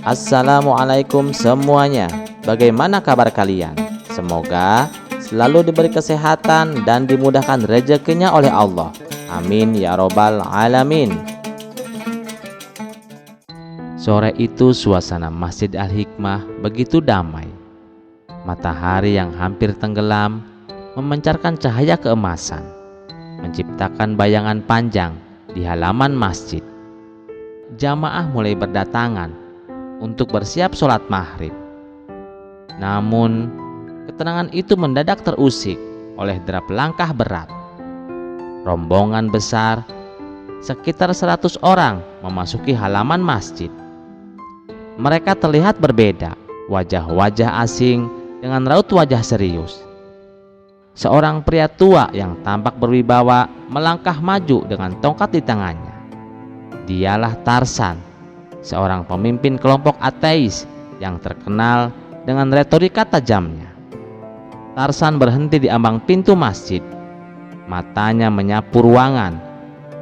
Assalamualaikum semuanya. Bagaimana kabar kalian? Semoga selalu diberi kesehatan dan dimudahkan rezekinya oleh Allah. Amin ya robbal alamin. Sore itu suasana Masjid Al-Hikmah begitu damai. Matahari yang hampir tenggelam memancarkan cahaya keemasan, menciptakan bayangan panjang di halaman masjid. Jamaah mulai berdatangan untuk bersiap sholat maghrib. Namun, ketenangan itu mendadak terusik oleh derap langkah berat. Rombongan besar, sekitar 100 orang memasuki halaman masjid. Mereka terlihat berbeda, wajah-wajah asing dengan raut wajah serius. Seorang pria tua yang tampak berwibawa melangkah maju dengan tongkat di tangannya. Dialah Tarsan, seorang pemimpin kelompok ateis yang terkenal dengan retorika tajamnya. Tarsan berhenti di ambang pintu masjid. Matanya menyapu ruangan,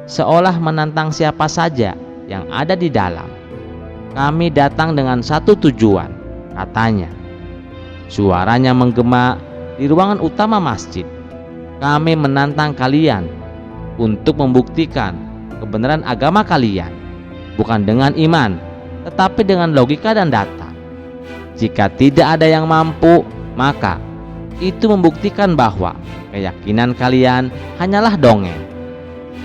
seolah menantang siapa saja yang ada di dalam. "Kami datang dengan satu tujuan," katanya. Suaranya menggema di ruangan utama masjid. "Kami menantang kalian untuk membuktikan kebenaran agama kalian, bukan dengan iman, tetapi dengan logika dan data. Jika tidak ada yang mampu, maka itu membuktikan bahwa keyakinan kalian hanyalah dongeng."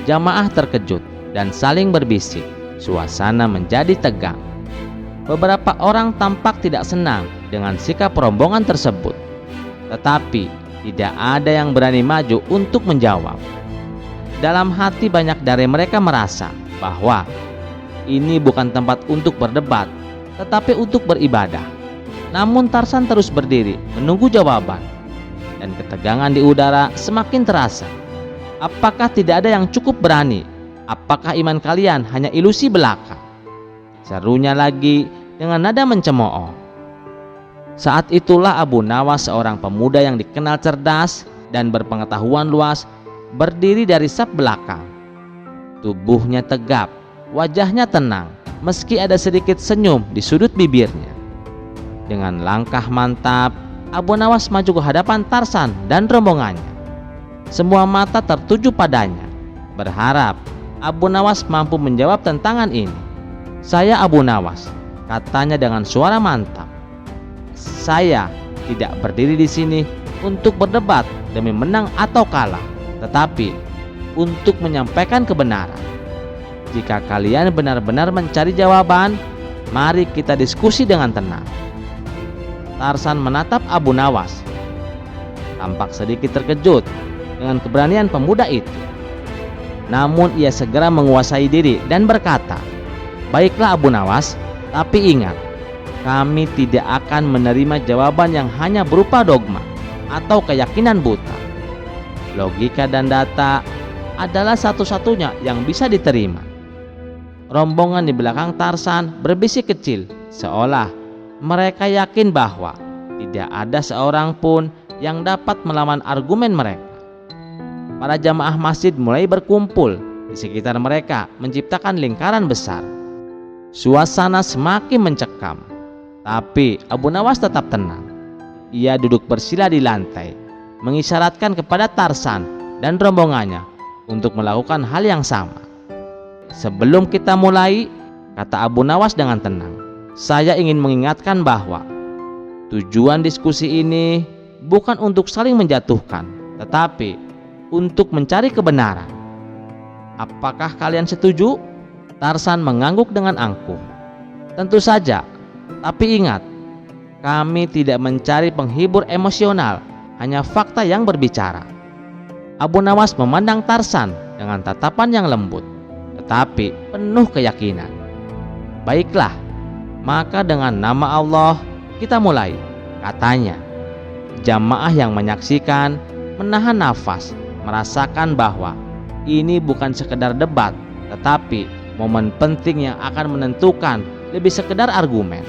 Jamaah terkejut dan saling berbisik. Suasana menjadi tegang. Beberapa orang tampak tidak senang dengan sikap rombongan tersebut, tetapi tidak ada yang berani maju untuk menjawab. Dalam hati banyak dari mereka merasa bahwa ini bukan tempat untuk berdebat, tetapi untuk beribadah. Namun Tarsan terus berdiri menunggu jawaban, dan ketegangan di udara semakin terasa. Apakah tidak ada yang cukup berani? Apakah iman kalian hanya ilusi belaka? Serunya lagi dengan nada mencemooh. Saat itulah Abu Nawas, seorang pemuda yang dikenal cerdas dan berpengetahuan luas, berdiri dari saf belakang. Tubuhnya tegap, wajahnya tenang, meski ada sedikit senyum di sudut bibirnya. Dengan langkah mantap, Abu Nawas maju ke hadapan Tarsan dan rombongannya. Semua mata tertuju padanya, berharap Abu Nawas mampu menjawab tantangan ini. "Saya Abu Nawas," katanya dengan suara mantap. "Saya tidak berdiri di sini untuk berdebat demi menang atau kalah, tetapi untuk menyampaikan kebenaran. Jika kalian benar-benar mencari jawaban, mari kita diskusi dengan tenang." Tarsan menatap Abu Nawas, tampak sedikit terkejut dengan keberanian pemuda itu. Namun ia segera menguasai diri dan berkata, "Baiklah Abu Nawas, tapi ingat, kami tidak akan menerima jawaban yang hanya berupa dogma atau keyakinan buta. Logika dan data adalah satu-satunya yang bisa diterima." Rombongan di belakang Tarsan berbisik kecil, seolah mereka yakin bahwa tidak ada seorang pun yang dapat melawan argumen mereka. Para jamaah masjid mulai berkumpul di sekitar mereka, menciptakan lingkaran besar. Suasana semakin mencekam, tapi Abu Nawas tetap tenang. Ia duduk bersila di lantai, mengisyaratkan kepada Tarsan dan rombongannya untuk melakukan hal yang sama. "Sebelum kita mulai," kata Abu Nawas dengan tenang, "saya ingin mengingatkan bahwa tujuan diskusi ini bukan untuk saling menjatuhkan, tetapi untuk mencari kebenaran. Apakah kalian setuju?" Tarsan mengangguk dengan angkuh. "Tentu saja, tapi ingat, kami tidak mencari penghibur emosional, hanya fakta yang berbicara." Abu Nawas memandang Tarsan dengan tatapan yang lembut, tetapi penuh keyakinan. "Baiklah, maka dengan nama Allah kita mulai," katanya. Jamaah yang menyaksikan menahan nafas, merasakan bahwa ini bukan sekedar debat, tetapi momen penting yang akan menentukan lebih sekedar argumen.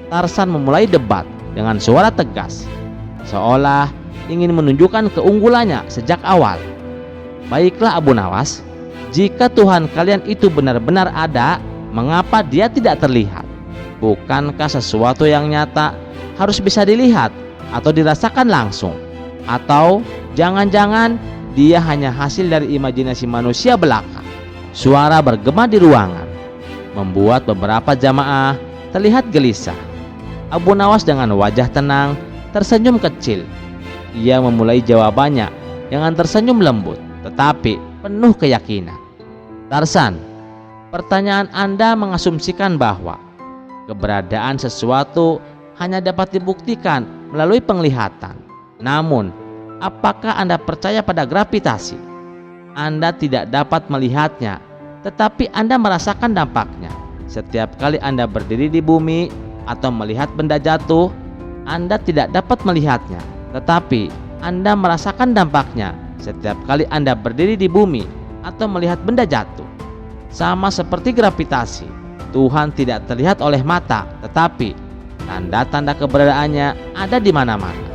Tarsan memulai debat dengan suara tegas, seolah ingin menunjukkan keunggulannya sejak awal. "Baiklah Abu Nawas, jika Tuhan kalian itu benar-benar ada, mengapa dia tidak terlihat? Bukankah sesuatu yang nyata harus bisa dilihat atau dirasakan langsung? Atau jangan-jangan dia hanya hasil dari imajinasi manusia belaka? Suara bergema di ruangan membuat beberapa jamaah terlihat gelisah. Abu Nawas dengan wajah tenang tersenyum kecil. Ia memulai jawabannya dengan tersenyum lembut tetapi penuh keyakinan. Tarsan, pertanyaan Anda mengasumsikan bahwa keberadaan sesuatu hanya dapat dibuktikan melalui penglihatan. Namun, apakah Anda percaya pada gravitasi? Anda tidak dapat melihatnya, tetapi Anda merasakan dampaknya. Setiap kali Anda berdiri di bumi atau melihat benda jatuh, Anda tidak dapat melihatnya, tetapi Anda merasakan dampaknya. Setiap kali Anda berdiri di bumi atau melihat benda jatuh. Sama seperti gravitasi, Tuhan tidak terlihat oleh mata, tetapi tanda-tanda keberadaannya ada di mana-mana.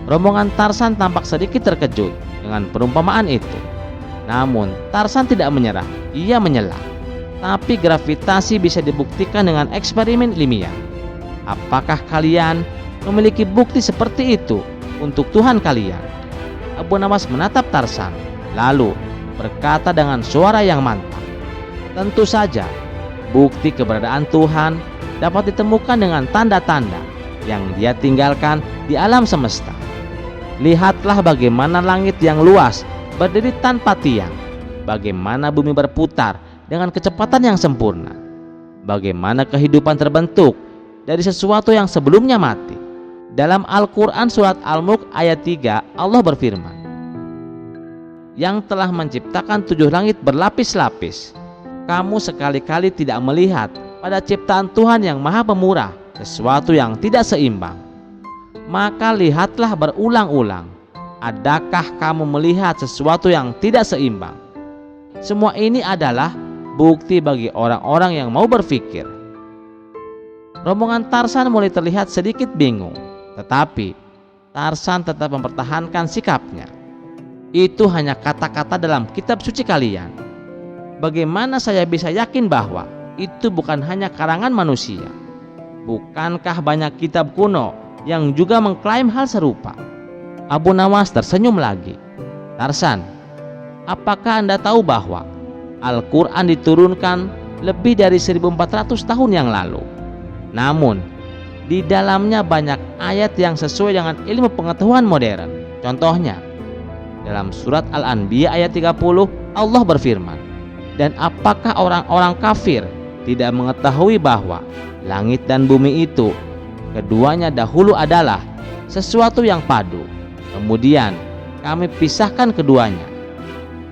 Rombongan Tarsan tampak sedikit terkejut dengan perumpamaan itu. Namun Tarsan tidak menyerah, ia menyela. Tapi gravitasi bisa dibuktikan dengan eksperimen ilmiah. Apakah kalian memiliki bukti seperti itu untuk Tuhan kalian? Abu Nawas menatap Tarsan, lalu berkata dengan suara yang mantap, tentu saja bukti keberadaan Tuhan dapat ditemukan dengan tanda-tanda yang Dia tinggalkan di alam semesta. Lihatlah bagaimana langit yang luas berdiri tanpa tiang, bagaimana bumi berputar dengan kecepatan yang sempurna, bagaimana kehidupan terbentuk dari sesuatu yang sebelumnya mati. Dalam Al-Quran surat Al-Mulk ayat 3, Allah berfirman, yang telah menciptakan 7 langit berlapis-lapis. Kamu sekali-kali tidak melihat pada ciptaan Tuhan yang Maha Pemurah sesuatu yang tidak seimbang. Maka lihatlah berulang-ulang, adakah kamu melihat sesuatu yang tidak seimbang? Semua ini adalah bukti bagi orang-orang yang mau berpikir. Rombongan Tarsan mulai terlihat sedikit bingung, tetapi Tarsan tetap mempertahankan sikapnya. Itu hanya kata-kata dalam kitab suci kalian. Bagaimana saya bisa yakin bahwa itu bukan hanya karangan manusia? Bukankah banyak kitab kuno yang juga mengklaim hal serupa? Abu Nawas tersenyum lagi. Tarsan, apakah Anda tahu bahwa Al-Quran diturunkan lebih dari 1400 tahun yang lalu? Namun, di dalamnya banyak ayat yang sesuai dengan ilmu pengetahuan modern. Contohnya, dalam surat Al-Anbiya ayat 30, Allah berfirman, dan apakah orang-orang kafir tidak mengetahui bahwa langit dan bumi itu keduanya dahulu adalah sesuatu yang padu, kemudian kami pisahkan keduanya?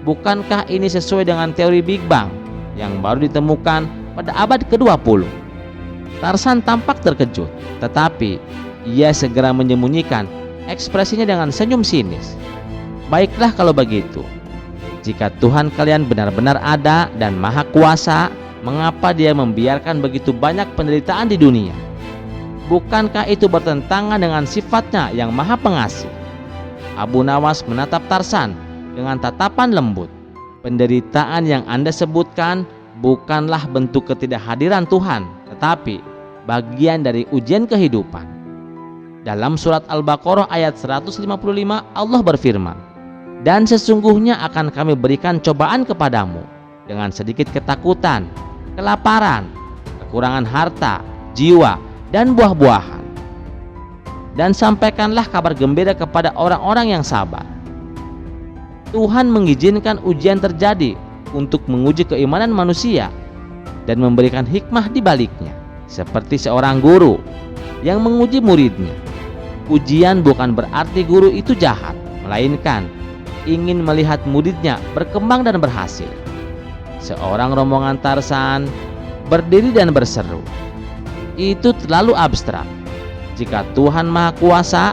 Bukankah ini sesuai dengan teori Big Bang yang baru ditemukan pada abad ke-20? Tarsan tampak terkejut, tetapi ia segera menyembunyikan ekspresinya dengan senyum sinis. Baiklah kalau begitu, jika Tuhan kalian benar-benar ada dan maha kuasa, mengapa Dia membiarkan begitu banyak penderitaan di dunia? Bukankah itu bertentangan dengan sifatnya yang maha pengasih? Abu Nawas menatap Tarsan dengan tatapan lembut. Penderitaan yang Anda sebutkan bukanlah bentuk ketidakhadiran Tuhan, tetapi bagian dari ujian kehidupan. Dalam surat Al-Baqarah ayat 155, Allah berfirman, dan sesungguhnya akan kami berikan cobaan kepadamu dengan sedikit ketakutan, kelaparan, kekurangan harta, jiwa, dan buah-buahan. Dan sampaikanlah kabar gembira kepada orang-orang yang sabar. Tuhan mengizinkan ujian terjadi untuk menguji keimanan manusia dan memberikan hikmah di baliknya, seperti seorang guru yang menguji muridnya. Ujian bukan berarti guru itu jahat, melainkan ingin melihat muridnya berkembang dan berhasil. Seorang rombongan Tarsan berdiri dan berseru, itu terlalu abstrak. Jika Tuhan Maha Kuasa,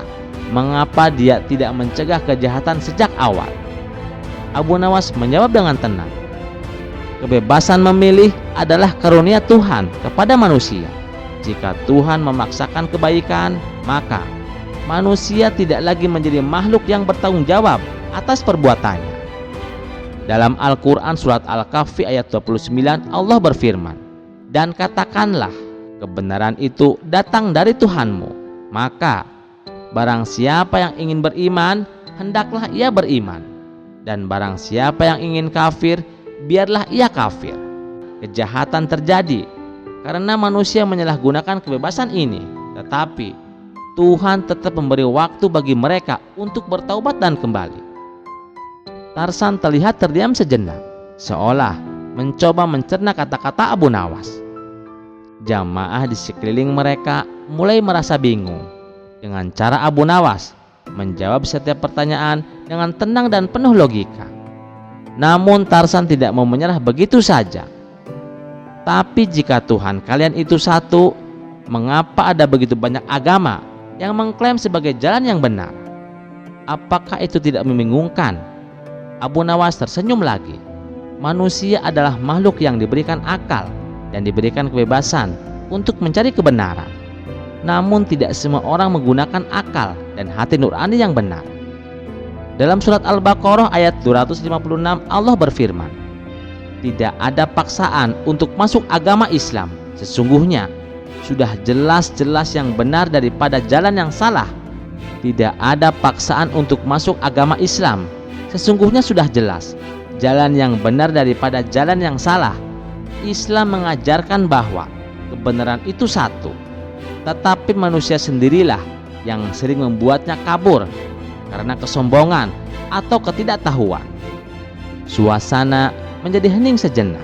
mengapa Dia tidak mencegah kejahatan sejak awal? Abu Nawas menjawab dengan tenang, kebebasan memilih adalah karunia Tuhan kepada manusia. Jika Tuhan memaksakan kebaikan, maka manusia tidak lagi menjadi makhluk yang bertanggung jawab atas perbuatannya. Dalam Al-Quran surat Al-Kahfi ayat 29, Allah berfirman, dan katakanlah, kebenaran itu datang dari Tuhanmu. Maka barang siapa yang ingin beriman, hendaklah ia beriman, dan barang siapa yang ingin kafir, biarlah ia kafir. Kejahatan terjadi karena manusia menyalahgunakan kebebasan ini, tetapi Tuhan tetap memberi waktu bagi mereka untuk bertaubat dan kembali. Tarsan terlihat terdiam sejenak, seolah mencoba mencerna kata-kata Abu Nawas. Jamaah di sekeliling mereka mulai merasa bingung dengan cara Abu Nawas menjawab setiap pertanyaan dengan tenang dan penuh logika. Namun Tarsan tidak mau menyerah begitu saja. Tapi jika Tuhan kalian itu satu, mengapa ada begitu banyak agama yang mengklaim sebagai jalan yang benar? Apakah itu tidak membingungkan? Abu Nawas tersenyum lagi. Manusia adalah makhluk yang diberikan akal dan diberikan kebebasan untuk mencari kebenaran. Namun tidak semua orang menggunakan akal dan hati nurani yang benar. Dalam surat Al-Baqarah ayat 256 Allah berfirman, "Tidak ada paksaan untuk masuk agama Islam. Sesungguhnya sudah jelas-jelas yang benar daripada jalan yang salah." Tidak ada paksaan untuk masuk agama Islam. Sesungguhnya sudah jelas jalan yang benar daripada jalan yang salah. Islam mengajarkan bahwa kebenaran itu satu, tetapi manusia sendirilah yang sering membuatnya kabur karena kesombongan atau ketidaktahuan. Suasana menjadi hening sejenak.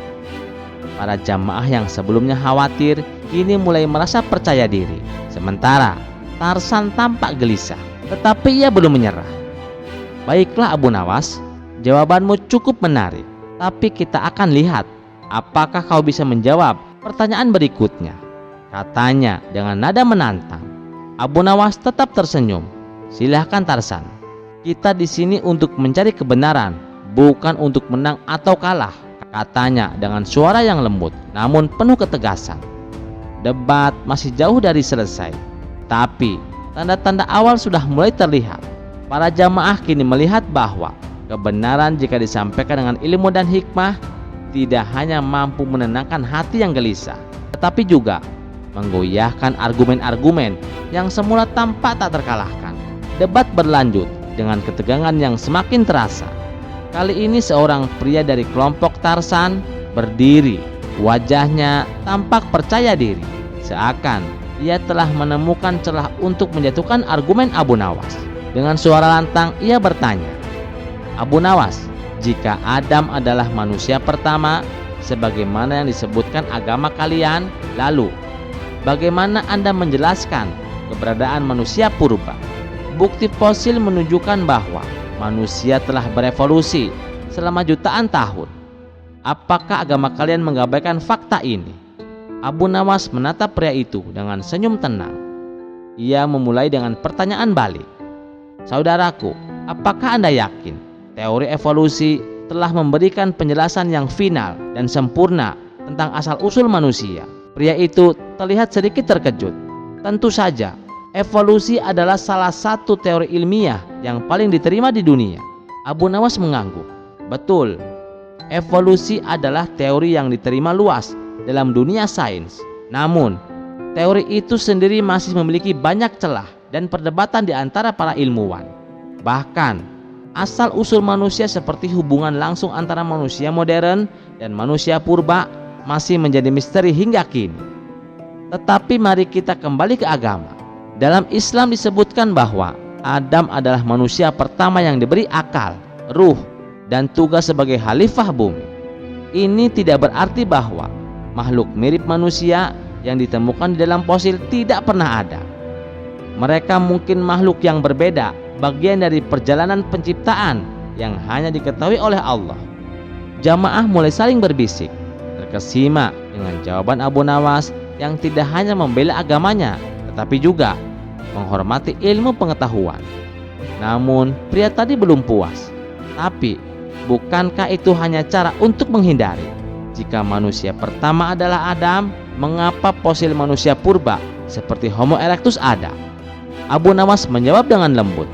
Para jamaah yang sebelumnya khawatir kini mulai merasa percaya diri. Sementara Tarsan tampak gelisah, tetapi ia belum menyerah. "Baiklah Abu Nawas, jawabanmu cukup menarik, tapi kita akan lihat apakah kau bisa menjawab pertanyaan berikutnya," katanya dengan nada menantang. Abu Nawas tetap tersenyum. "Silahkan Tarsan, kita di sini untuk mencari kebenaran, bukan untuk menang atau kalah," katanya dengan suara yang lembut namun penuh ketegasan. Debat masih jauh dari selesai, tapi tanda-tanda awal sudah mulai terlihat. Para jamaah kini melihat bahwa kebenaran jika disampaikan dengan ilmu dan hikmah tidak hanya mampu menenangkan hati yang gelisah, tetapi juga menggoyahkan argumen-argumen yang semula tampak tak terkalahkan. Debat berlanjut dengan ketegangan yang semakin terasa. Kali ini seorang pria dari kelompok Tarsan berdiri. Wajahnya tampak percaya diri, seakan ia telah menemukan celah untuk menjatuhkan argumen Abu Nawas. Dengan suara lantang ia bertanya, "Abu Nawas, jika Adam adalah manusia pertama sebagaimana yang disebutkan agama kalian, lalu bagaimana Anda menjelaskan keberadaan manusia purba? Bukti fosil menunjukkan bahwa manusia telah berevolusi selama jutaan tahun. Apakah agama kalian mengabaikan fakta ini?" Abu Nawas menatap pria itu dengan senyum tenang. Ia memulai dengan pertanyaan balik. "Saudaraku, apakah Anda yakin teori evolusi telah memberikan penjelasan yang final dan sempurna tentang asal-usul manusia?" Pria itu terlihat sedikit terkejut. Tentu saja, evolusi adalah salah satu teori ilmiah yang paling diterima di dunia. Abu Nawas mengangguk. Betul, evolusi adalah teori yang diterima luas dalam dunia sains. Namun, teori itu sendiri masih memiliki banyak celah dan perdebatan di antara para ilmuwan. Bahkan, asal-usul manusia seperti hubungan langsung antara manusia modern dan manusia purba masih menjadi misteri hingga kini. Tetapi mari kita kembali ke agama. Dalam Islam disebutkan bahwa Adam adalah manusia pertama yang diberi akal, ruh, dan tugas sebagai khalifah bumi. Ini tidak berarti bahwa makhluk mirip manusia yang ditemukan di dalam fosil tidak pernah ada. Mereka mungkin makhluk yang berbeda, bagian dari perjalanan penciptaan yang hanya diketahui oleh Allah. Jamaah mulai saling berbisik, terkesima dengan jawaban Abu Nawas yang tidak hanya membela agamanya, tetapi juga menghormati ilmu pengetahuan. Namun pria tadi belum puas. Tapi bukankah itu hanya cara untuk menghindari? Jika manusia pertama adalah Adam, mengapa fosil manusia purba seperti Homo erectus ada? Abu Nawas menjawab dengan lembut.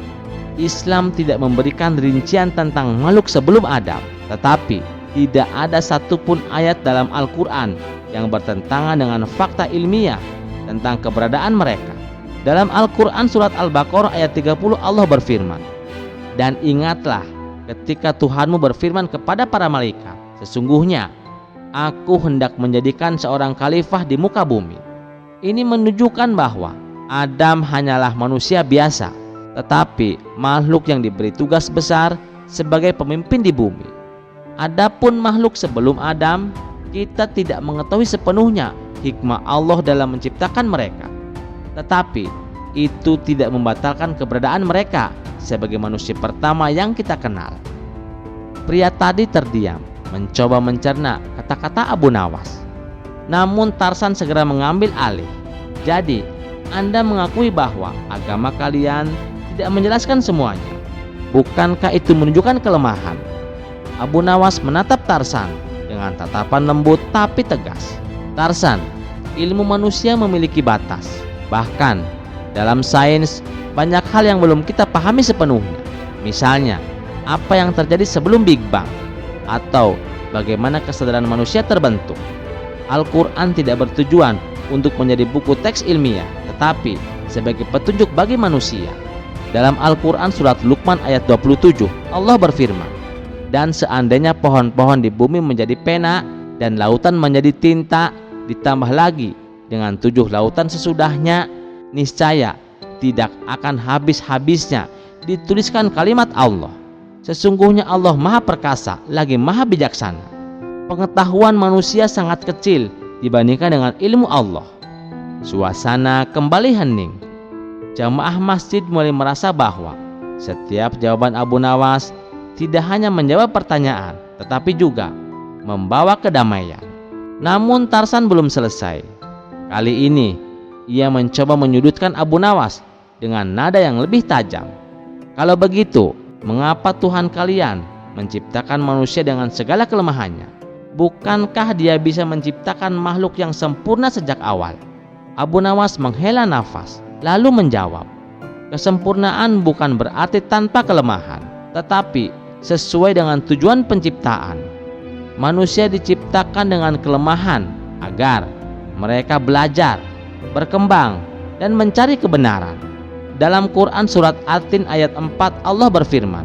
Islam tidak memberikan rincian tentang makhluk sebelum Adam, tetapi tidak ada satupun ayat dalam Al-Quran yang bertentangan dengan fakta ilmiah tentang keberadaan mereka. Dalam Al-Quran surat Al-Baqarah ayat 30 Allah berfirman, "Dan ingatlah ketika Tuhanmu berfirman kepada para malaikat, sesungguhnya Aku hendak menjadikan seorang khalifah di muka bumi." Ini menunjukkan bahwa Adam hanyalah manusia biasa, tetapi makhluk yang diberi tugas besar sebagai pemimpin di bumi. Adapun makhluk sebelum Adam, kita tidak mengetahui sepenuhnya hikmah Allah dalam menciptakan mereka. Tetapi itu tidak membatalkan keberadaan mereka sebagai manusia pertama yang kita kenal. Pria tadi terdiam, mencoba mencerna kata-kata Abu Nawas. Namun Tarsan segera mengambil alih. "Jadi, Anda mengakui bahwa agama kalian tidak menjelaskan semuanya. Bukankah itu menunjukkan kelemahan?" Abu Nawas menatap Tarsan dengan tatapan lembut tapi tegas. "Tarsan, ilmu manusia memiliki batas. Bahkan dalam sains banyak hal yang belum kita pahami sepenuhnya. Misalnya, apa yang terjadi sebelum Big Bang, atau bagaimana kesadaran manusia terbentuk. Al-Quran tidak bertujuan untuk menjadi buku teks ilmiah, tetapi sebagai petunjuk bagi manusia." Dalam Al-Quran surat Luqman ayat 27 Allah berfirman, "Dan seandainya pohon-pohon di bumi menjadi pena dan lautan menjadi tinta, ditambah lagi dengan 7 lautan sesudahnya, niscaya tidak akan habis-habisnya dituliskan kalimat Allah. Sesungguhnya Allah Maha Perkasa lagi Maha Bijaksana." Pengetahuan manusia sangat kecil dibandingkan dengan ilmu Allah. Suasana kembali hening. Jamaah masjid mulai merasa bahwa setiap jawaban Abu Nawas tidak hanya menjawab pertanyaan, tetapi juga membawa kedamaian. Namun Tarsan belum selesai. Kali ini ia mencoba menyudutkan Abu Nawas dengan nada yang lebih tajam. "Kalau begitu, mengapa Tuhan kalian menciptakan manusia dengan segala kelemahannya? Bukankah Dia bisa menciptakan makhluk yang sempurna sejak awal?" Abu Nawas menghela nafas lalu menjawab, "Kesempurnaan bukan berarti tanpa kelemahan, tetapi sesuai dengan tujuan penciptaan. Manusia diciptakan dengan kelemahan agar mereka belajar, berkembang, dan mencari kebenaran. Dalam Quran surat At-Tin ayat 4 Allah berfirman,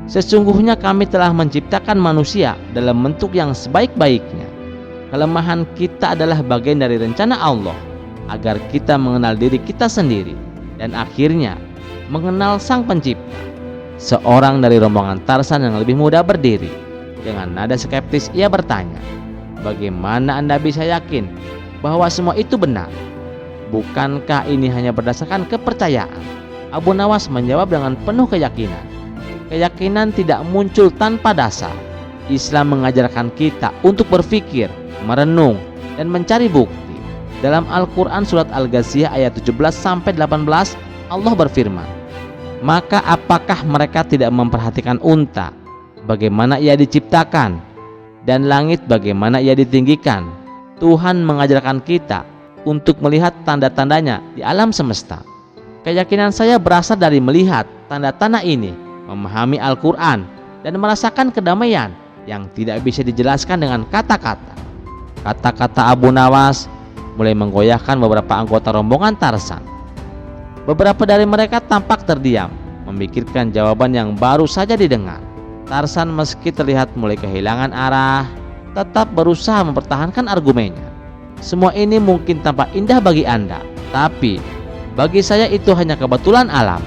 "Sesungguhnya kami telah menciptakan manusia dalam bentuk yang sebaik-baiknya. Kelemahan kita adalah bagian dari rencana Allah agar kita mengenal diri kita sendiri dan akhirnya mengenal Sang Pencipta." Seorang dari rombongan Tarsan yang lebih muda berdiri. Dengan nada skeptis ia bertanya, "Bagaimana Anda bisa yakin bahwa semua itu benar? Bukankah ini hanya berdasarkan kepercayaan?" Abu Nawas menjawab dengan penuh keyakinan, "Keyakinan tidak muncul tanpa dasar. Islam mengajarkan kita untuk berpikir, merenung, dan mencari bukti." Dalam Al-Quran surat Al-Ghashiyah ayat 17-18 Allah berfirman, "Maka apakah mereka tidak memperhatikan unta, bagaimana ia diciptakan, dan langit bagaimana ia ditinggikan? Tuhan mengajarkan kita untuk melihat tanda-tandanya di alam semesta. Keyakinan saya berasal dari melihat tanda-tanda ini, memahami Al-Quran, dan merasakan kedamaian yang tidak bisa dijelaskan dengan kata-kata." Kata-kata Abu Nawas mulai menggoyahkan beberapa anggota rombongan Tarsan. Beberapa dari mereka tampak terdiam, memikirkan jawaban yang baru saja didengar. Tarsan meski terlihat mulai kehilangan arah, tetap berusaha mempertahankan argumennya. "Semua ini mungkin tampak indah bagi Anda, tapi bagi saya itu hanya kebetulan alam."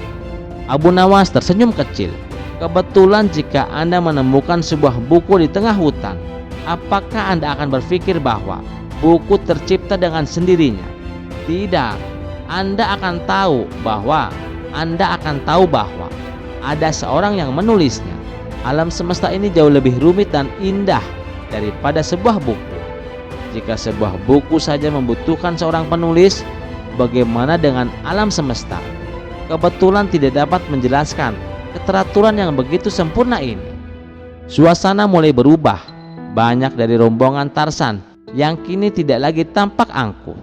Abu Nawas tersenyum kecil. "Kebetulan jika Anda menemukan sebuah buku di tengah hutan, apakah Anda akan berpikir bahwa buku tercipta dengan sendirinya? Tidak. Anda akan tahu bahwa ada seorang yang menulisnya. Alam semesta ini jauh lebih rumit dan indah daripada sebuah buku. Jika sebuah buku saja membutuhkan seorang penulis, bagaimana dengan alam semesta? Kebetulan tidak dapat menjelaskan keteraturan yang begitu sempurna ini." Suasana mulai berubah. Banyak dari rombongan Tarsan yang kini tidak lagi tampak angkuh.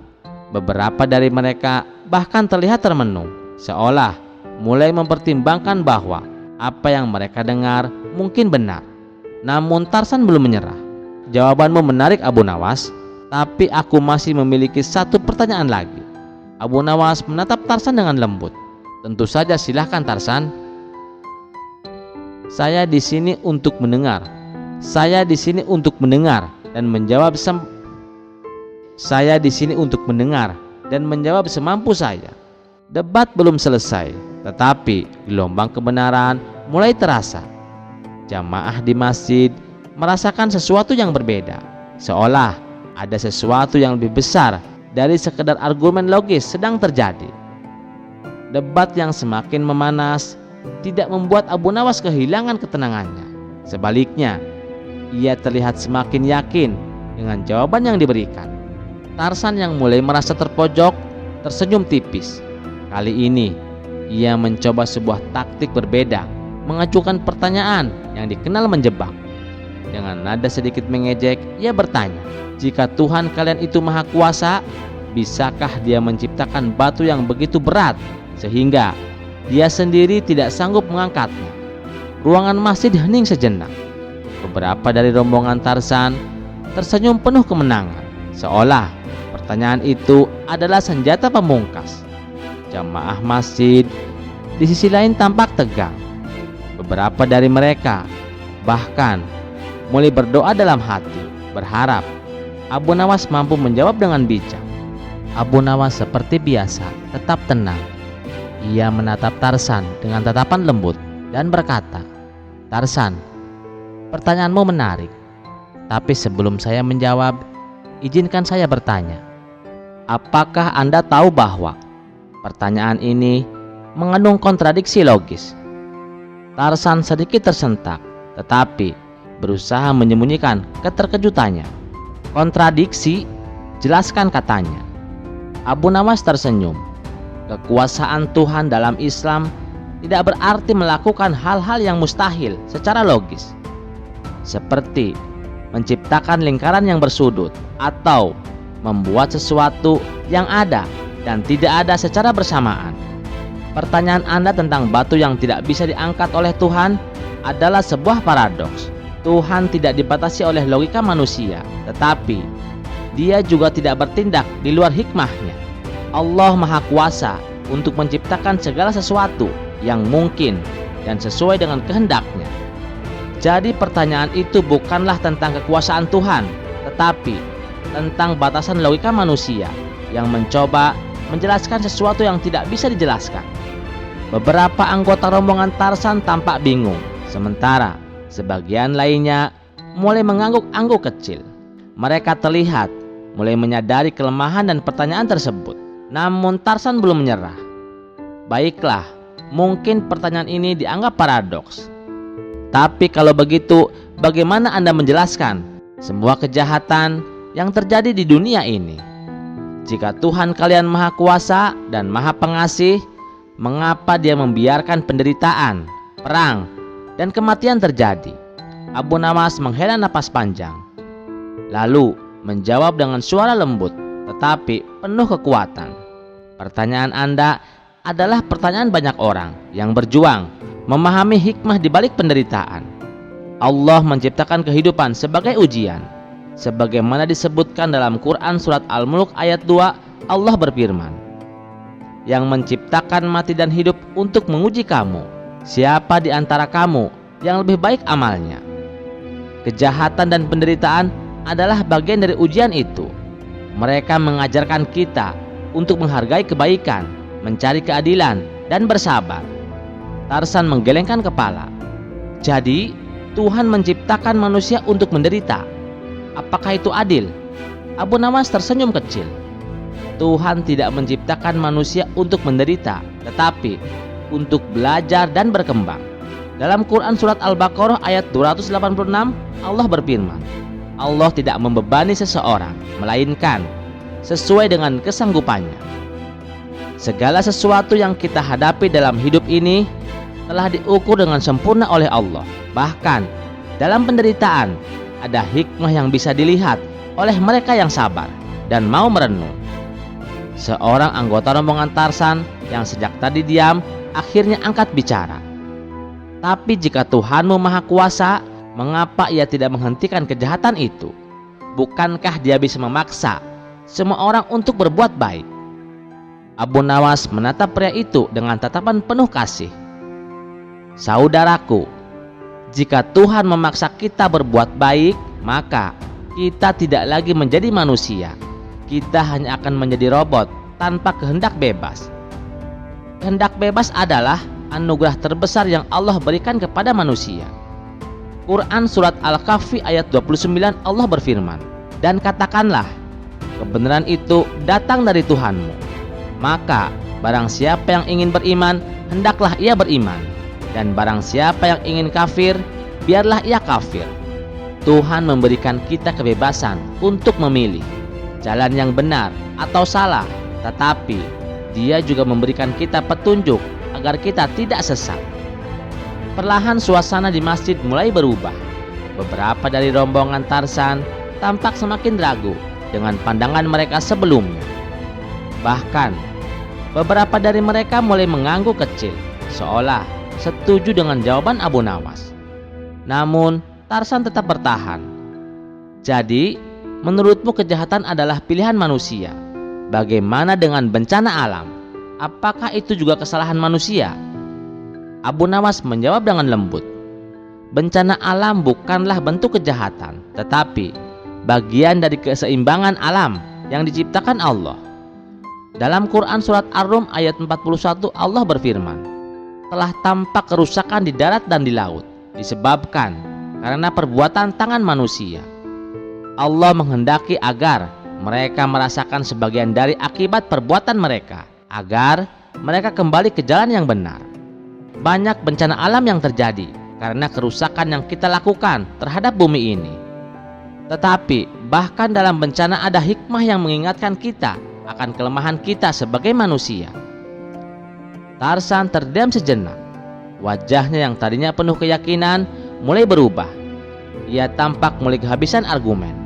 Beberapa dari mereka bahkan terlihat termenung, seolah mulai mempertimbangkan bahwa apa yang mereka dengar mungkin benar. Namun Tarsan belum menyerah. Jawabanmu menarik Abu Nawas, tapi aku masih memiliki satu pertanyaan lagi. Abu Nawas menatap Tarsan dengan lembut. Tentu saja, silahkan Tarsan. Saya di sini untuk mendengar. Saya di sini untuk mendengar dan menjawab semampu saya. Debat belum selesai, tetapi gelombang kebenaran mulai terasa. Jamaah di masjid merasakan sesuatu yang berbeda, seolah ada sesuatu yang lebih besar dari sekedar argumen logis sedang terjadi. Debat yang semakin memanas tidak membuat Abu Nawas kehilangan ketenangannya. Sebaliknya, ia terlihat semakin yakin dengan jawaban yang diberikan. Tarsan yang mulai merasa terpojok tersenyum tipis. Kali ini ia mencoba sebuah taktik berbeda, mengajukan pertanyaan yang dikenal menjebak. Dengan nada sedikit mengejek, ia bertanya, "Jika Tuhan kalian itu maha kuasa, bisakah dia menciptakan batu yang begitu berat sehingga dia sendiri tidak sanggup mengangkatnya?" Ruangan masjid hening sejenak. Beberapa dari rombongan Tarsan tersenyum penuh kemenangan, seolah pertanyaan itu adalah senjata pamungkas. Jamaah masjid di sisi lain tampak tegang. Beberapa dari mereka bahkan mulai berdoa dalam hati, berharap Abu Nawas mampu menjawab dengan bijak. Abu Nawas seperti biasa tetap tenang. Ia menatap Tarsan dengan tatapan lembut dan berkata, "Tarsan, pertanyaanmu menarik. Tapi sebelum saya menjawab, izinkan saya bertanya. Apakah Anda tahu bahwa pertanyaan ini mengandung kontradiksi logis?" Tarsan sedikit tersentak, tetapi berusaha menyembunyikan keterkejutannya. "Kontradiksi? Jelaskan," katanya. Abu Nawas tersenyum. Kekuasaan Tuhan dalam Islam tidak berarti melakukan hal-hal yang mustahil secara logis, seperti menciptakan lingkaran yang bersudut atau membuat sesuatu yang ada dan tidak ada secara bersamaan. Pertanyaan Anda tentang batu yang tidak bisa diangkat oleh Tuhan adalah sebuah paradoks. Tuhan tidak dibatasi oleh logika manusia, tetapi Dia juga tidak bertindak di luar hikmahnya. Allah Maha Kuasa untuk menciptakan segala sesuatu yang mungkin dan sesuai dengan kehendaknya. Jadi pertanyaan itu bukanlah tentang kekuasaan Tuhan, tetapi tentang batasan logika manusia yang mencoba menjelaskan sesuatu yang tidak bisa dijelaskan. Beberapa anggota rombongan Tarsan tampak bingung, sementara sebagian lainnya mulai mengangguk-angguk kecil. Mereka terlihat mulai menyadari kelemahan dan pertanyaan tersebut. Namun Tarsan belum menyerah. "Baiklah, mungkin pertanyaan ini dianggap paradoks. Tapi kalau begitu, bagaimana Anda menjelaskan semua kejahatan yang terjadi di dunia ini? Jika Tuhan kalian Maha Kuasa dan Maha Pengasih, mengapa Dia membiarkan penderitaan, perang, dan kematian terjadi?" Abu Nawas menghela napas panjang, lalu menjawab dengan suara lembut tetapi penuh kekuatan. "Pertanyaan Anda adalah pertanyaan banyak orang yang berjuang memahami hikmah di balik penderitaan. Allah menciptakan kehidupan sebagai ujian. Sebagaimana disebutkan dalam Quran surat Al-Mulk ayat 2, Allah berfirman, "Yang menciptakan mati dan hidup untuk menguji kamu. Siapa di antara kamu yang lebih baik amalnya?" Kejahatan dan penderitaan adalah bagian dari ujian itu. Mereka mengajarkan kita untuk menghargai kebaikan, mencari keadilan, dan bersabar. Tarsan menggelengkan kepala. "Jadi, Tuhan menciptakan manusia untuk menderita. Apakah itu adil?" Abu Nawas tersenyum kecil. "Tuhan tidak menciptakan manusia untuk menderita, tetapi untuk belajar dan berkembang." Dalam Quran surat Al-Baqarah ayat 286, Allah berfirman, "Allah tidak membebani seseorang, melainkan sesuai dengan kesanggupannya." Segala sesuatu yang kita hadapi dalam hidup ini telah diukur dengan sempurna oleh Allah. Bahkan dalam penderitaan ada hikmah yang bisa dilihat oleh mereka yang sabar dan mau merenung. Seorang anggota rombongan Tarsan yang sejak tadi diam akhirnya angkat bicara. "Tapi jika Tuhanmu Maha Kuasa, Mengapa ia tidak menghentikan kejahatan itu? Bukankah dia bisa memaksa semua orang untuk berbuat baik? Abu Nawas menatap pria itu dengan tatapan penuh kasih. Saudaraku, jika Tuhan memaksa kita berbuat baik, maka kita tidak lagi menjadi manusia. Kita hanya akan menjadi robot tanpa kehendak bebas. Kehendak bebas adalah anugerah terbesar yang Allah berikan kepada manusia. Quran Surat Al-Kahfi ayat 29 Allah berfirman, "Dan katakanlah, kebenaran itu datang dari Tuhanmu. Maka barang siapa yang ingin beriman, hendaklah ia beriman. Dan barang siapa yang ingin kafir, biarlah ia kafir." Tuhan memberikan kita kebebasan untuk memilih jalan yang benar atau salah, tetapi Dia juga memberikan kita petunjuk agar kita tidak sesat. Perlahan suasana di masjid mulai berubah. Beberapa dari rombongan Tarzan tampak semakin ragu dengan pandangan mereka sebelumnya. Bahkan beberapa dari mereka mulai mengangguk kecil, seolah setuju dengan jawaban Abu Nawas. Namun Tarzan tetap bertahan. "Jadi, menurutmu kejahatan adalah pilihan manusia? Bagaimana dengan bencana alam? Apakah itu juga kesalahan manusia?" Abu Nawas menjawab dengan lembut, "Bencana alam bukanlah bentuk kejahatan, tetapi bagian dari keseimbangan alam yang diciptakan Allah." Dalam Quran Surat Ar-Rum ayat 41 Allah berfirman, "Telah tampak kerusakan di darat dan di laut, disebabkan karena perbuatan tangan manusia." Allah menghendaki agar mereka merasakan sebagian dari akibat perbuatan mereka, agar mereka kembali ke jalan yang benar. Banyak bencana alam yang terjadi karena kerusakan yang kita lakukan terhadap bumi ini. Tetapi bahkan dalam bencana ada hikmah yang mengingatkan kita akan kelemahan kita sebagai manusia. Tarzan terdiam sejenak. Wajahnya yang tadinya penuh keyakinan mulai berubah. Ia tampak mulai kehabisan argumen.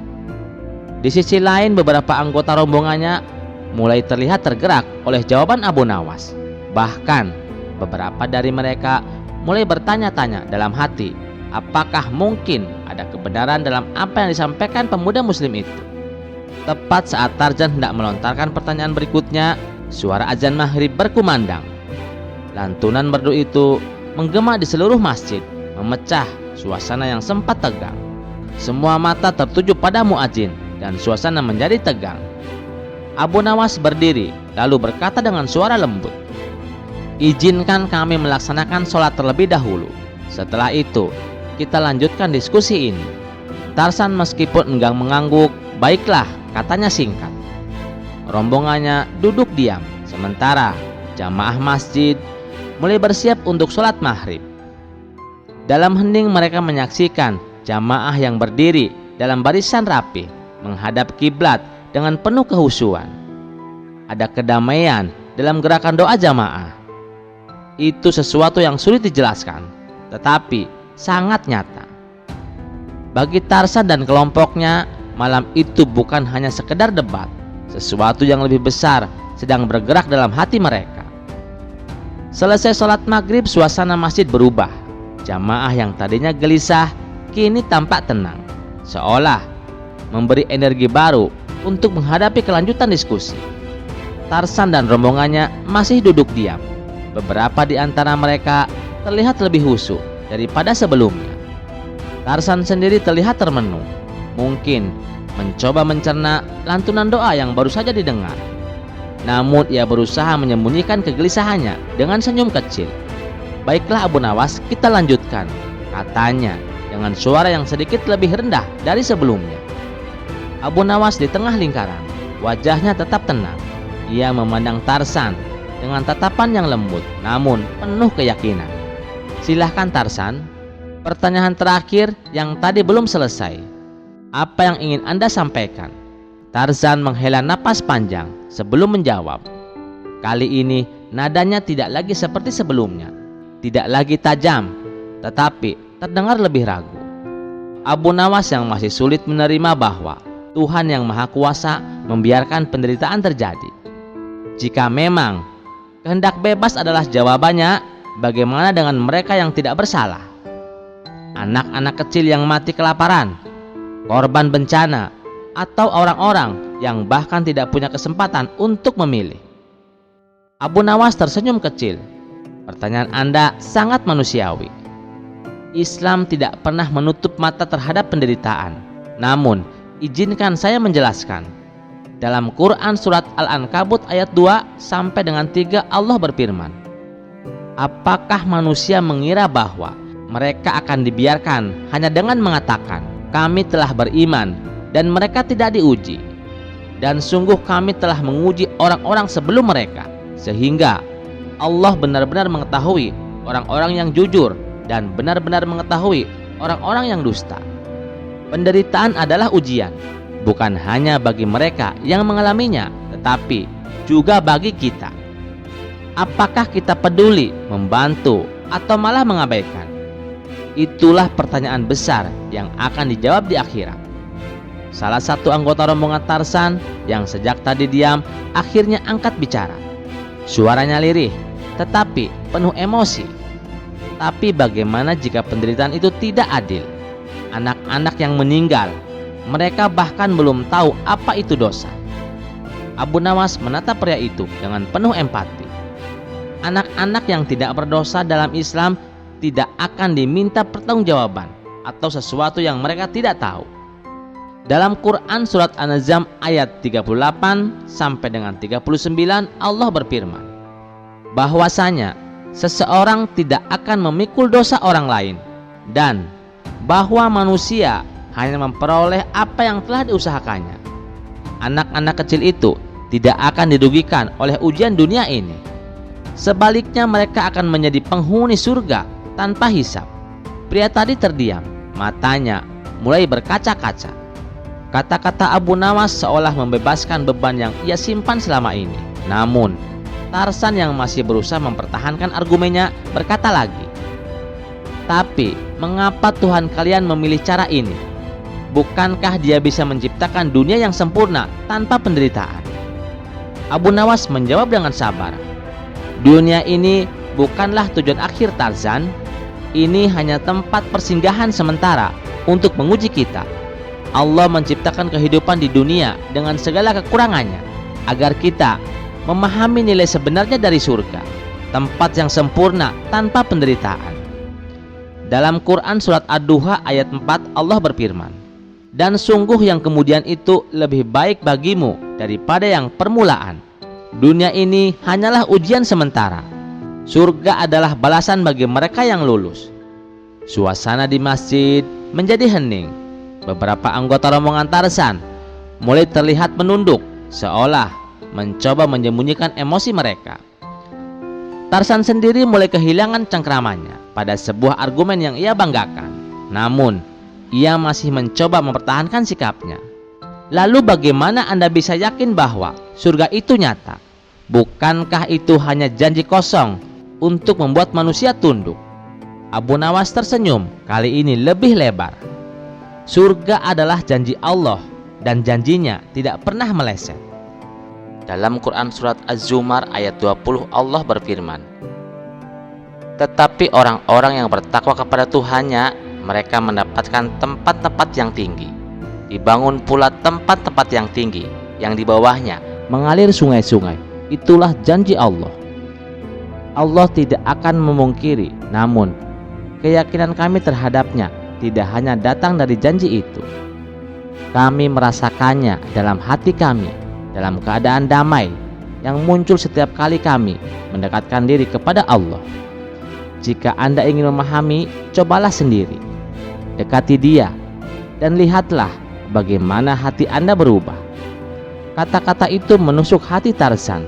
Di sisi lain, beberapa anggota rombongannya mulai terlihat tergerak oleh jawaban Abu Nawas. Bahkan beberapa dari mereka mulai bertanya-tanya dalam hati, apakah mungkin ada kebenaran dalam apa yang disampaikan pemuda muslim itu. Tepat saat Tarzan hendak melontarkan pertanyaan berikutnya, suara azan maghrib berkumandang. Lantunan merdu itu menggema di seluruh masjid, memecah suasana yang sempat tegang. Semua mata tertuju pada muadzin dan suasana menjadi tegang. Abu Nawas berdiri lalu berkata dengan suara lembut, "Izinkan kami melaksanakan sholat terlebih dahulu. Setelah itu kita lanjutkan diskusi ini." Tarzan meskipun enggan mengangguk, "Baiklah," katanya singkat. Rombongannya duduk diam, sementara jamaah masjid mulai bersiap untuk sholat maghrib. Dalam hening mereka menyaksikan jamaah yang berdiri dalam barisan rapi menghadap kiblat dengan penuh kehusuan. Ada kedamaian dalam gerakan doa jamaah. Itu sesuatu yang sulit dijelaskan, tetapi sangat nyata. Bagi Tarzan dan kelompoknya, malam itu bukan hanya sekedar debat. Sesuatu yang lebih besar sedang bergerak dalam hati mereka. Selesai sholat maghrib, suasana masjid berubah. Jamaah yang tadinya gelisah kini tampak tenang, seolah memberi energi baru untuk menghadapi kelanjutan diskusi. Tarzan dan rombongannya masih duduk diam. Beberapa di antara mereka terlihat lebih husu daripada sebelumnya. Tarzan sendiri terlihat termenung, mungkin mencoba mencerna lantunan doa yang baru saja didengar. Namun ia berusaha menyembunyikan kegelisahannya dengan senyum kecil. "Baiklah Abu Nawas, kita lanjutkan," katanya dengan suara yang sedikit lebih rendah dari sebelumnya. Abu Nawas di tengah lingkaran, wajahnya tetap tenang. Ia memandang Tarzan dengan tatapan yang lembut namun penuh keyakinan. "Silahkan Tarzan, pertanyaan terakhir yang tadi belum selesai. Apa yang ingin Anda sampaikan?" Tarzan menghela napas panjang sebelum menjawab. Kali ini nadanya tidak lagi seperti sebelumnya, tidak lagi tajam, tetapi terdengar lebih ragu. Abu Nawas yang masih sulit menerima bahwa Tuhan yang Maha Kuasa membiarkan penderitaan terjadi. Jika memang kehendak bebas adalah jawabannya, bagaimana dengan mereka yang tidak bersalah? anak-anak kecil yang mati kelaparan, korban bencana, atau orang-orang yang bahkan tidak punya kesempatan untuk memilih? Abu Nawas tersenyum kecil. Pertanyaan Anda sangat manusiawi. Islam tidak pernah menutup mata terhadap penderitaan. Namun, izinkan saya menjelaskan. Dalam Quran surat Al-Ankabut ayat 2 sampai dengan 3 Allah berfirman, apakah manusia mengira bahwa mereka akan dibiarkan hanya dengan mengatakan, kami telah beriman, dan mereka tidak diuji? Dan sungguh kami telah menguji orang-orang sebelum mereka, sehingga Allah benar-benar mengetahui orang-orang yang jujur dan benar-benar mengetahui orang-orang yang dusta. Penderitaan adalah ujian, bukan hanya bagi mereka yang mengalaminya, tetapi juga bagi kita. Apakah kita peduli, membantu, atau malah mengabaikan? Itulah pertanyaan besar yang akan dijawab di akhirat. Salah satu anggota rombongan Tarsan yang sejak tadi diam akhirnya angkat bicara. Suaranya lirih, tetapi penuh emosi. Tapi bagaimana jika penderitaan itu tidak adil? Anak-anak yang meninggal, mereka bahkan belum tahu apa itu dosa. Abu Nawas menatap pria itu dengan penuh empati. Anak-anak yang tidak berdosa dalam Islam tidak akan diminta pertanggungjawaban atau sesuatu yang mereka tidak tahu. Dalam Quran surat An-Nazm ayat 38 sampai dengan 39 Allah berfirman, bahwasanya seseorang tidak akan memikul dosa orang lain, dan bahwa manusia hanya memperoleh apa yang telah diusahakannya. Anak-anak kecil itu tidak akan dirugikan oleh ujian dunia ini. Sebaliknya mereka akan menjadi penghuni surga tanpa hisab. Pria tadi terdiam, matanya mulai berkaca-kaca. Kata-kata Abu Nawas seolah membebaskan beban yang ia simpan selama ini. Namun Tarsan yang masih berusaha mempertahankan argumennya berkata lagi, tapi mengapa Tuhan kalian memilih cara ini? Bukankah Dia bisa menciptakan dunia yang sempurna tanpa penderitaan? Abu Nawas menjawab dengan sabar, dunia ini bukanlah tujuan akhir Tarzan. Ini hanya tempat persinggahan sementara untuk menguji kita. Allah menciptakan kehidupan di dunia dengan segala kekurangannya agar kita memahami nilai sebenarnya dari surga, tempat yang sempurna tanpa penderitaan. Dalam Quran surat Ad-Duha ayat 4 Allah berfirman, dan sungguh yang kemudian itu lebih baik bagimu daripada yang permulaan. Dunia ini hanyalah ujian sementara. Surga adalah balasan bagi mereka yang lulus. Suasana di masjid menjadi hening. Beberapa anggota rombongan Tarsan mulai terlihat menunduk, seolah mencoba menyembunyikan emosi mereka. Tarsan sendiri mulai kehilangan cengkramannya pada sebuah argumen yang ia banggakan. Namun, ia masih mencoba mempertahankan sikapnya. Lalu bagaimana Anda bisa yakin bahwa surga itu nyata? Bukankah itu hanya janji kosong untuk membuat manusia tunduk? Abu Nawas tersenyum, kali ini lebih lebar. Surga adalah janji Allah dan janjinya tidak pernah meleset. Dalam Quran surat Az-Zumar ayat 20 Allah berfirman, tetapi orang-orang yang bertakwa kepada Tuhannya, mereka mendapatkan tempat-tempat yang tinggi. Dibangun pula tempat-tempat yang tinggi, yang di bawahnya mengalir sungai-sungai. Itulah janji Allah. Allah tidak akan memungkiri, namun keyakinan kami terhadapnya tidak hanya datang dari janji itu. Kami merasakannya dalam hati kami, dalam keadaan damai yang muncul setiap kali kami mendekatkan diri kepada Allah. Jika Anda ingin memahami, cobalah sendiri. Dekati Dia dan lihatlah bagaimana hati Anda berubah. Kata-kata itu menusuk hati Tarsan.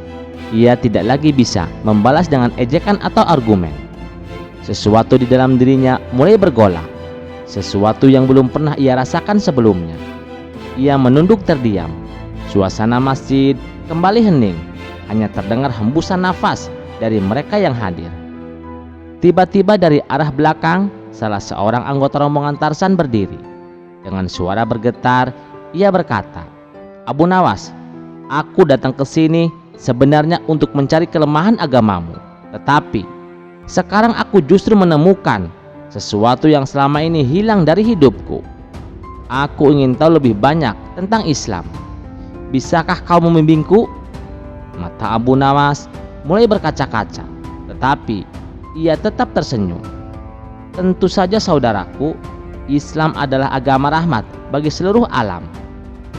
Ia tidak lagi bisa membalas dengan ejekan atau argumen. Sesuatu di dalam dirinya mulai bergolak, sesuatu yang belum pernah ia rasakan sebelumnya. Ia menunduk terdiam. Suasana masjid kembali hening, hanya terdengar hembusan nafas dari mereka yang hadir. Tiba-tiba dari arah belakang, salah seorang anggota rombongan Tarsan berdiri. Dengan suara bergetar, ia berkata, Abu Nawas, aku datang ke sini sebenarnya untuk mencari kelemahan agamamu. Tetapi sekarang aku justru menemukan sesuatu yang selama ini hilang dari hidupku. Aku ingin tahu lebih banyak tentang Islam. Bisakah kau membimbingku?" Mata Abu Nawas mulai berkaca-kaca, tetapi ia tetap tersenyum. "Tentu saja saudaraku, Islam adalah agama rahmat bagi seluruh alam.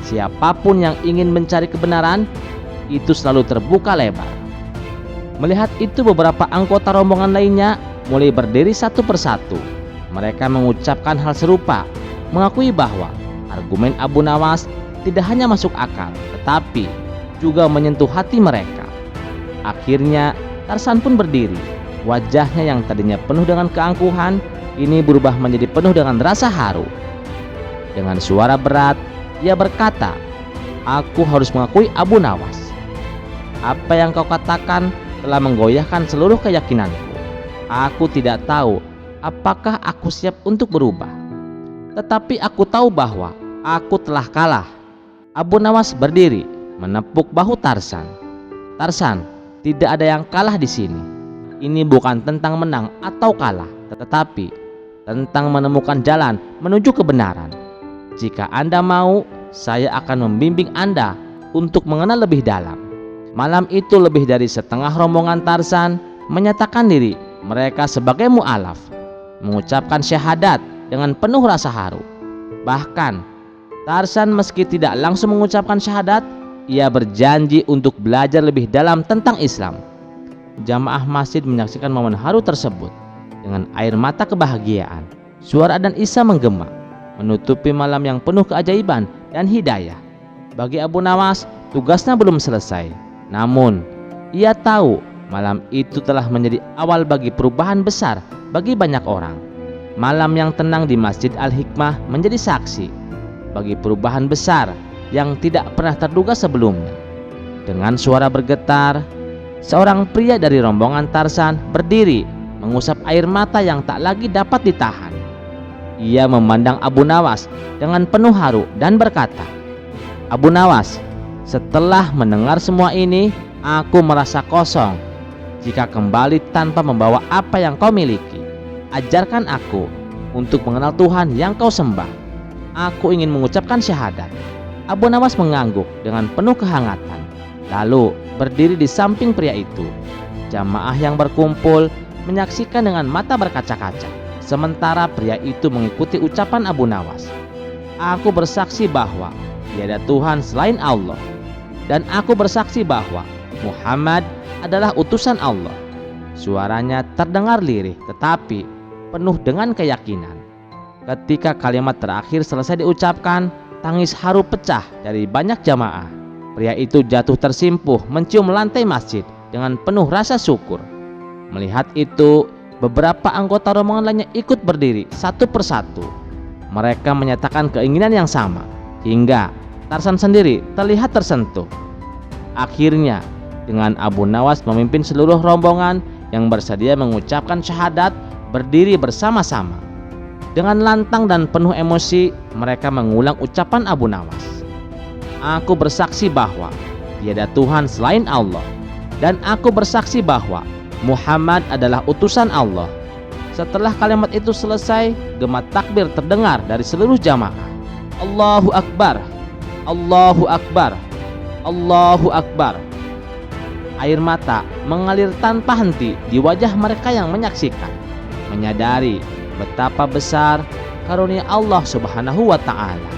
Siapapun yang ingin mencari kebenaran, itu selalu terbuka lebar." Melihat itu, beberapa anggota rombongan lainnya mulai berdiri satu persatu. Mereka mengucapkan hal serupa, mengakui bahwa argumen Abu Nawas tidak hanya masuk akal, tetapi juga menyentuh hati mereka. Akhirnya Tarsan pun berdiri. Wajahnya yang tadinya penuh dengan keangkuhan, ini berubah menjadi penuh dengan rasa haru. Dengan suara berat, ia berkata, "Aku harus mengakui Abu Nawas. Apa yang kau katakan telah menggoyahkan seluruh keyakinanku. Aku tidak tahu apakah aku siap untuk berubah. Tetapi aku tahu bahwa aku telah kalah." Abu Nawas berdiri, menepuk bahu Tarsan. "Tarsan, tidak ada yang kalah di sini. Ini bukan tentang menang atau kalah, tetapi tentang menemukan jalan menuju kebenaran. Jika Anda mau, saya akan membimbing Anda untuk mengenal lebih dalam." Malam itu lebih dari setengah rombongan Tarsan menyatakan diri mereka sebagai mu'alaf, mengucapkan syahadat dengan penuh rasa haru. Bahkan Tarsan meski tidak langsung mengucapkan syahadat, ia berjanji untuk belajar lebih dalam tentang Islam. Jamaah masjid menyaksikan momen haru tersebut dengan air mata kebahagiaan. Suara adzan Isya menggema, menutupi malam yang penuh keajaiban dan hidayah. Bagi Abu Nawas, tugasnya belum selesai. Namun, ia tahu malam itu telah menjadi awal bagi perubahan besar bagi banyak orang. Malam yang tenang di Masjid Al-Hikmah menjadi saksi bagi perubahan besar yang tidak pernah terduga sebelumnya. Dengan suara bergetar, seorang pria dari rombongan Tarsan berdiri mengusap air mata yang tak lagi dapat ditahan. Ia memandang Abu Nawas dengan penuh haru dan berkata, "Abu Nawas, setelah mendengar semua ini, aku merasa kosong jika kembali tanpa membawa apa yang kau miliki. Ajarkan aku untuk mengenal Tuhan yang kau sembah. Aku ingin mengucapkan syahadat." Abu Nawas mengangguk dengan penuh kehangatan, lalu berdiri di samping pria itu. Jamaah yang berkumpul menyaksikan dengan mata berkaca-kaca, sementara pria itu mengikuti ucapan Abu Nawas. "Aku bersaksi bahwa tiada Tuhan selain Allah, dan aku bersaksi bahwa Muhammad adalah utusan Allah." Suaranya terdengar lirih tetapi penuh dengan keyakinan. Ketika kalimat terakhir selesai diucapkan, tangis haru pecah dari banyak jamaah. Pria itu jatuh tersimpuh mencium lantai masjid dengan penuh rasa syukur. Melihat itu, beberapa anggota rombongan lainnya ikut berdiri satu persatu. Mereka menyatakan keinginan yang sama, hingga Tarsan sendiri terlihat tersentuh. Akhirnya, dengan Abu Nawas memimpin seluruh rombongan yang bersedia mengucapkan syahadat, berdiri bersama-sama. Dengan lantang dan penuh emosi, mereka mengulang ucapan Abu Nawas. "Aku bersaksi bahwa tiada Tuhan selain Allah, dan aku bersaksi bahwa Muhammad adalah utusan Allah." Setelah kalimat itu selesai, gema takbir terdengar dari seluruh jamaah. "Allahu Akbar, Allahu Akbar, Allahu Akbar." Air mata mengalir tanpa henti di wajah mereka yang menyaksikan, menyadari betapa besar karunia Allah Subhanahu wa Ta'ala.